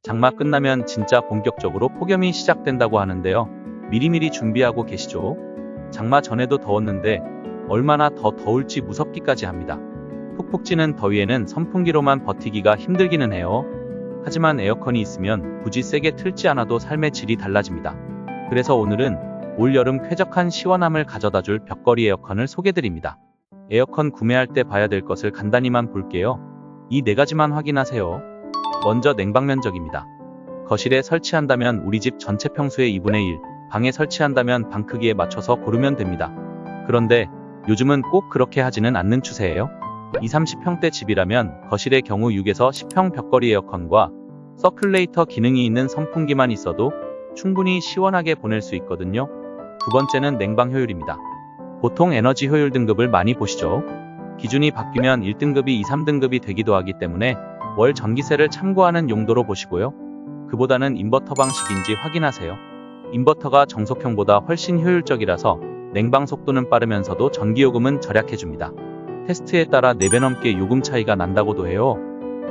장마 끝나면 진짜 본격적으로 폭염이 시작된다고 하는데요. 미리미리 준비하고 계시죠? 장마 전에도 더웠는데 얼마나 더 더울지 무섭기까지 합니다. 푹푹 찌는 더위에는 선풍기로만 버티기가 힘들기는 해요. 하지만 에어컨이 있으면 굳이 세게 틀지 않아도 삶의 질이 달라집니다. 그래서 오늘은 올여름 쾌적한 시원함을 가져다줄 벽걸이 에어컨을 소개드립니다. 에어컨 구매할 때 봐야 될 것을 간단히만 볼게요. 이 4가지만 확인하세요. 먼저 냉방 면적입니다. 거실에 설치한다면 우리 집 전체 평수의 2분의 1, 방에 설치한다면 방 크기에 맞춰서 고르면 됩니다. 그런데 요즘은 꼭 그렇게 하지는 않는 추세예요. 20, 30평대 집이라면 거실의 경우 6에서 10평 벽걸이 에어컨과 서큘레이터 기능이 있는 선풍기만 있어도 충분히 시원하게 보낼 수 있거든요. 두 번째는 냉방 효율입니다. 보통 에너지 효율 등급을 많이 보시죠. 기준이 바뀌면 1등급이 2, 3등급이 되기도 하기 때문에 월 전기세를 참고하는 용도로 보시고요. 그보다는 인버터 방식인지 확인하세요. 인버터가 정속형보다 훨씬 효율적이라서 냉방 속도는 빠르면서도 전기요금은 절약해줍니다. 테스트에 따라 4배 넘게 요금 차이가 난다고도 해요.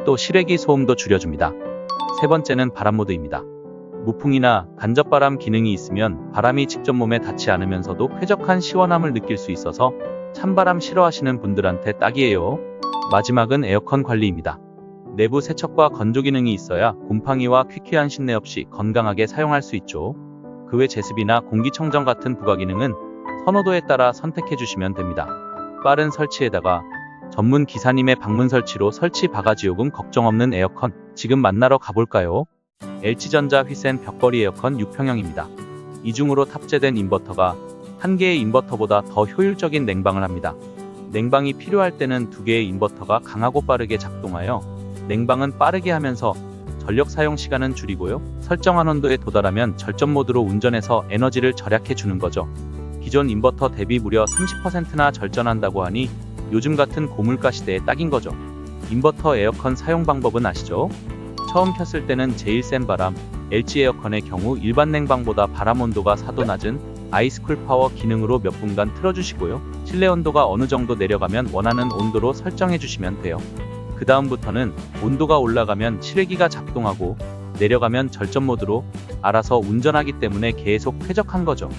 또 실외기 소음도 줄여줍니다. 세 번째는 바람 모드입니다. 무풍이나 간접바람 기능이 있으면 바람이 직접 몸에 닿지 않으면서도 쾌적한 시원함을 느낄 수 있어서 찬바람 싫어하시는 분들한테 딱이에요. 마지막은 에어컨 관리입니다. 내부 세척과 건조 기능이 있어야 곰팡이와 퀴퀴한 신내 없이 건강하게 사용할 수 있죠. 그 외 제습이나 공기청정 같은 부가 기능은 선호도에 따라 선택해 주시면 됩니다. 빠른 설치에다가 전문 기사님의 방문 설치로 설치 바가지 요금 걱정 없는 에어컨 지금 만나러 가볼까요? LG전자 휘센 벽걸이 에어컨 6평형입니다. 이중으로 탑재된 인버터가 한 개의 인버터보다 더 효율적인 냉방을 합니다. 냉방이 필요할 때는 2개의 인버터가 강하고 빠르게 작동하여 냉방은 빠르게 하면서 전력 사용 시간은 줄이고요. 설정한 온도에 도달하면 절전 모드로 운전해서 에너지를 절약해 주는 거죠. 기존 인버터 대비 무려 30%나 절전한다고 하니 요즘 같은 고물가 시대에 딱인 거죠. 인버터 에어컨 사용 방법은 아시죠? 처음 켰을 때는 제일 센 바람, LG 에어컨의 경우 일반 냉방보다 바람 온도가 4도 낮은 아이스쿨 파워 기능으로 몇 분간 틀어주시고요. 실내 온도가 어느 정도 내려가면 원하는 온도로 설정해 주시면 돼요. 그 다음부터는 온도가 올라가면 실외기가 작동하고 내려가면 절전 모드로 알아서 운전하기 때문에 계속 쾌적한 거죠.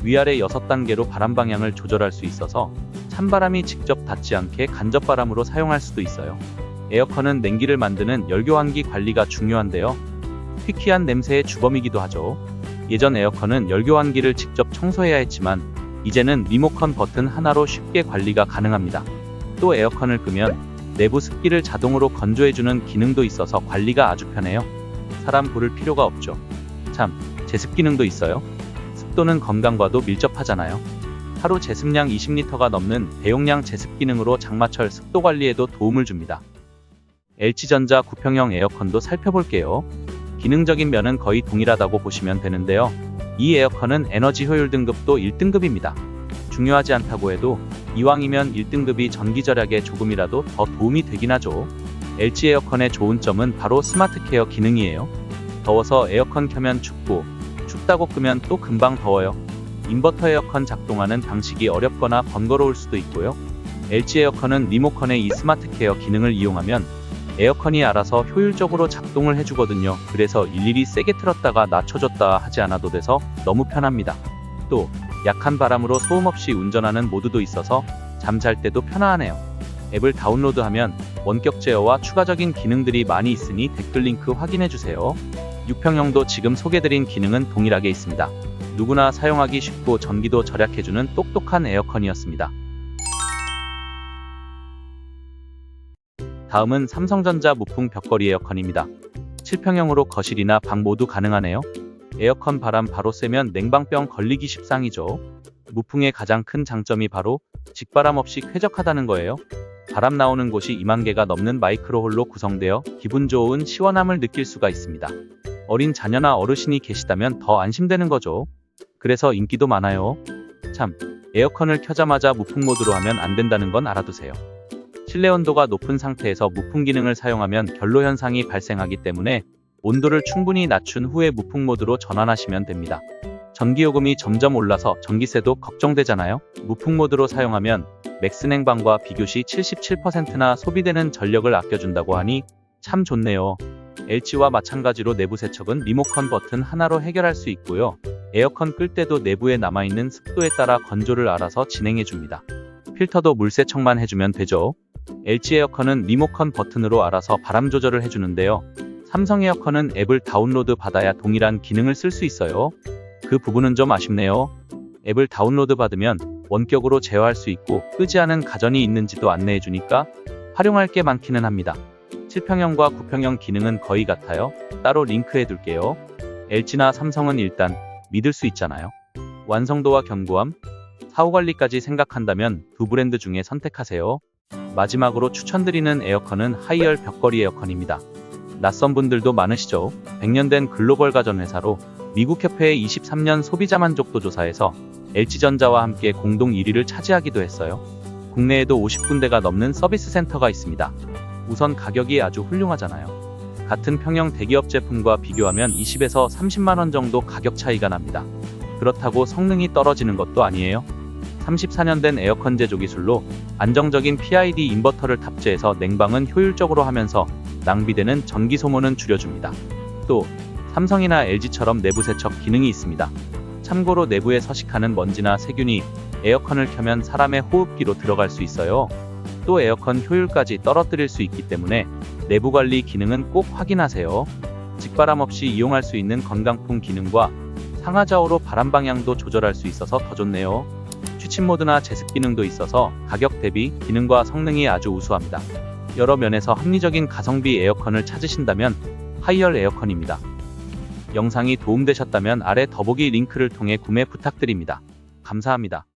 위아래 6단계로 바람 방향을 조절할 수 있어서 찬바람이 직접 닿지 않게 간접바람으로 사용할 수도 있어요. 에어컨은 냉기를 만드는 열교환기 관리가 중요한데요. 퀴퀴한 냄새의 주범이기도 하죠. 예전 에어컨은 열교환기를 직접 청소해야 했지만 이제는 리모컨 버튼 하나로 쉽게 관리가 가능합니다. 또 에어컨을 끄면 내부 습기를 자동으로 건조해주는 기능도 있어서 관리가 아주 편해요. 사람 부를 필요가 없죠. 참, 제습 기능도 있어요. 습도는 건강과도 밀접하잖아요. 하루 제습량 20리터가 넘는 대용량 제습 기능으로 장마철 습도 관리에도 도움을 줍니다. LG전자 9평형 에어컨도 살펴볼게요. 기능적인 면은 거의 동일하다고 보시면 되는데요. 이 에어컨은 에너지 효율 등급도 1등급입니다. 중요하지 않다고 해도 이왕이면 1등급이 전기 절약에 조금이라도 더 도움이 되긴 하죠. LG 에어컨의 좋은 점은 바로 스마트 케어 기능이에요. 더워서 에어컨 켜면 춥고 춥다고 끄면 또 금방 더워요. 인버터 에어컨 작동하는 방식이 어렵거나 번거로울 수도 있고요. LG 에어컨은 리모컨의 이 스마트 케어 기능을 이용하면 에어컨이 알아서 효율적으로 작동을 해주거든요. 그래서 일일이 세게 틀었다가 낮춰줬다 하지 않아도 돼서 너무 편합니다. 또 약한 바람으로 소음 없이 운전하는 모드도 있어서 잠잘 때도 편안하네요. 앱을 다운로드하면 원격 제어와 추가적인 기능들이 많이 있으니 댓글 링크 확인해주세요. 6평형도 지금 소개드린 기능은 동일하게 있습니다. 누구나 사용하기 쉽고 전기도 절약해주는 똑똑한 에어컨이었습니다. 다음은 삼성전자 무풍 벽걸이 에어컨입니다. 7평형으로 거실이나 방 모두 가능하네요. 에어컨 바람 바로 쐬면 냉방병 걸리기 십상이죠. 무풍의 가장 큰 장점이 바로 직바람 없이 쾌적하다는 거예요. 바람 나오는 곳이 2만 개가 넘는 마이크로홀로 구성되어 기분 좋은 시원함을 느낄 수가 있습니다. 어린 자녀나 어르신이 계시다면 더 안심되는 거죠. 그래서 인기도 많아요. 참, 에어컨을 켜자마자 무풍 모드로 하면 안 된다는 건 알아두세요. 실내 온도가 높은 상태에서 무풍 기능을 사용하면 결로 현상이 발생하기 때문에 온도를 충분히 낮춘 후에 무풍 모드로 전환하시면 됩니다. 전기요금이 점점 올라서 전기세도 걱정되잖아요. 무풍 모드로 사용하면 맥스 냉방과 비교시 77%나 소비되는 전력을 아껴준다고 하니 참 좋네요. LG와 마찬가지로 내부 세척은 리모컨 버튼 하나로 해결할 수 있고요. 에어컨 끌 때도 내부에 남아있는 습도에 따라 건조를 알아서 진행해줍니다. 필터도 물 세척만 해주면 되죠. LG 에어컨은 리모컨 버튼으로 알아서 바람 조절을 해주는데요. 삼성 에어컨은 앱을 다운로드 받아야 동일한 기능을 쓸 수 있어요. 그 부분은 좀 아쉽네요. 앱을 다운로드 받으면 원격으로 제어할 수 있고 끄지 않은 가전이 있는지도 안내해주니까 활용할 게 많기는 합니다. 7평형과 9평형 기능은 거의 같아요. 따로 링크해둘게요. LG나 삼성은 일단 믿을 수 있잖아요. 완성도와 견고함, 사후관리까지 생각한다면 두 브랜드 중에 선택하세요. 마지막으로 추천드리는 에어컨은 하이얼 벽걸이 에어컨입니다. 낯선 분들도 많으시죠? 100년 된 글로벌 가전 회사로 미국 협회의 23년 소비자 만족도 조사에서 LG전자와 함께 공동 1위를 차지하기도 했어요. 국내에도 50군데가 넘는 서비스 센터가 있습니다. 우선 가격이 아주 훌륭하잖아요. 같은 평형 대기업 제품과 비교하면 20에서 30만원 정도 가격 차이가 납니다. 그렇다고 성능이 떨어지는 것도 아니에요. 34년 된 에어컨 제조 기술로 안정적인 PID 인버터를 탑재해서 냉방은 효율적으로 하면서 낭비되는 전기 소모는 줄여줍니다. 또 삼성이나 LG처럼 내부 세척 기능이 있습니다. 참고로 내부에 서식하는 먼지나 세균이 에어컨을 켜면 사람의 호흡기로 들어갈 수 있어요. 또 에어컨 효율까지 떨어뜨릴 수 있기 때문에 내부 관리 기능은 꼭 확인하세요. 직바람 없이 이용할 수 있는 건강풍 기능과 상하좌우로 바람 방향도 조절할 수 있어서 더 좋네요. 취침 모드나 제습 기능도 있어서 가격 대비 기능과 성능이 아주 우수합니다. 여러 면에서 합리적인 가성비 에어컨을 찾으신다면 하이얼 에어컨입니다. 영상이 도움되셨다면 아래 더보기 링크를 통해 구매 부탁드립니다. 감사합니다.